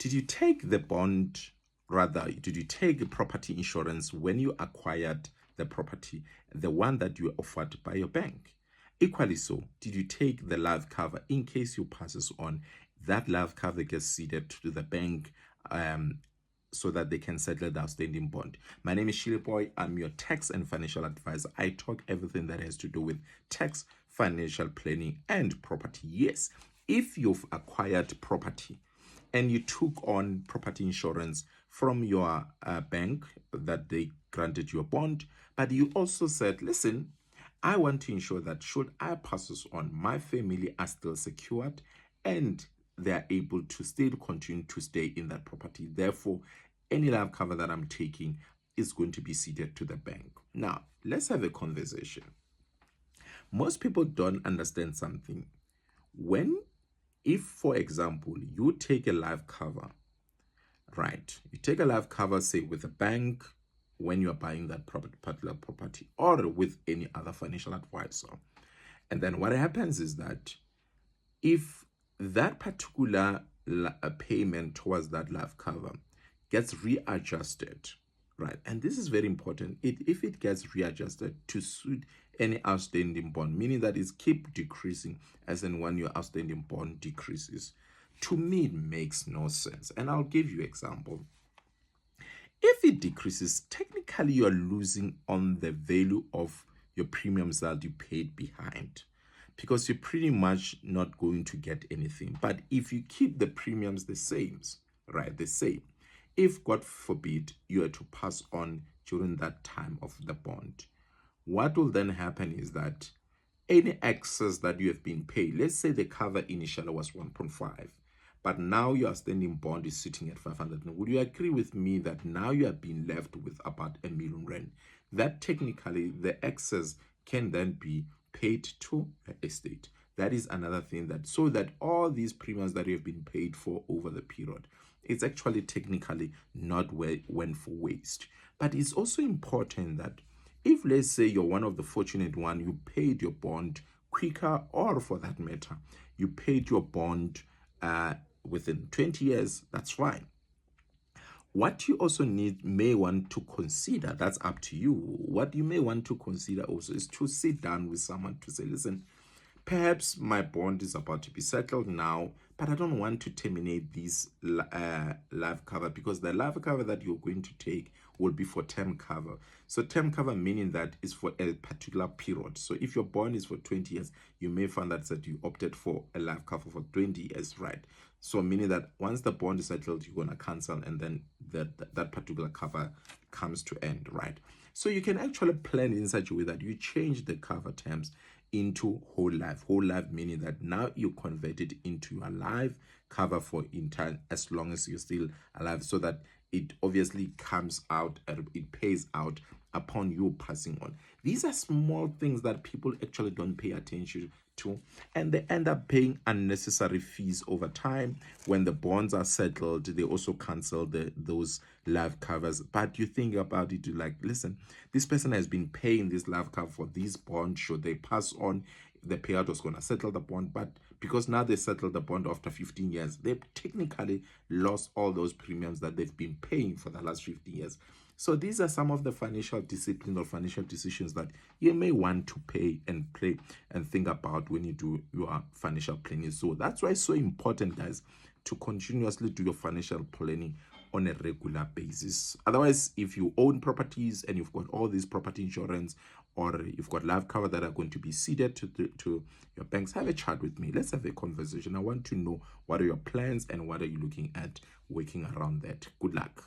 Did you take the bond, rather, did you take property insurance when you acquired the property, the one that you were offered by your bank? Equally so, did you take the life cover in case you passes on? That life cover gets ceded to the bank so that they can settle the outstanding bond. My name is Shirley Boy. I'm your tax and financial advisor. I talk everything that has to do with tax, financial planning, and property. Yes, if you've acquired property and you took on property insurance from your bank that they granted you a bond, but you also said, listen, I want to ensure that should I pass this on, my family are still secured and they are able to still continue to stay in that property. Therefore, any life cover that I'm taking is going to be ceded to the bank. Now, let's have a conversation. Most people don't understand something. If, for example, you take a life cover, right? You take a life cover, say, with a bank when you are buying that particular property, or with any other financial advisor. And then what happens is that if that particular payment towards that life cover gets readjusted, right? And this is very important. If it gets readjusted to suit any outstanding bond, meaning that it's keep decreasing as in when your outstanding bond decreases, to me it makes no sense. And I'll give you an example. If it decreases, technically you're losing on the value of your premiums that you paid behind, because you're pretty much not going to get anything. But if you keep the premiums the same, right, the same, if God forbid you are to pass on during that time of the bond, what will then happen is that any excess that you have been paid, let's say the cover initially was 1.5, but now your outstanding bond is sitting at 500. Would you agree with me that now you have been left with about R1,000,000? That technically the excess can then be paid to the estate. That is another thing, that so that all these premiums that you have been paid for over the period, it's actually technically not went for waste. But it's also important that if, let's say, you're one of the fortunate one, you paid your bond quicker, or for that matter, you paid your bond within 20 years, that's fine. What you also may want to consider, that's up to you. What you may want to consider also is to sit down with someone to say, listen, perhaps my bond is about to be settled now, but I don't want to terminate this life cover, because the life cover that you're going to take will be for term cover. So term cover meaning that is for a particular period. So if your bond is for 20 years, you may find that you opted for a life cover for 20 years, right? So meaning that once the bond is settled, you're going to cancel, and then that particular cover comes to end, right? So you can actually plan in such a way that you change the cover terms into whole life. Whole life meaning that now you convert it into your life cover for in time, as long as you're still alive, so that it obviously comes out and it pays out upon you passing on. These are small things that people actually don't pay attention to, and they end up paying unnecessary fees over time. When the bonds are settled, they also cancel those life covers. But you think about it, you're like, listen, this person has been paying this life cover for this bond. Should they pass on, the payout was going to settle the bond, but because now they settled the bond after 15 years, they've technically lost all those premiums that they've been paying for the last 15 years. So these are some of the financial discipline or financial decisions that you may want to pay and play and think about when you do your financial planning. So that's why it's so important, guys, to continuously do your financial planning on a regular basis. Otherwise, if you own properties and you've got all this property insurance, or you've got life cover that are going to be ceded to your banks, have a chat with me. Let's have a conversation. I want to know, what are your plans and what are you looking at working around that. Good luck.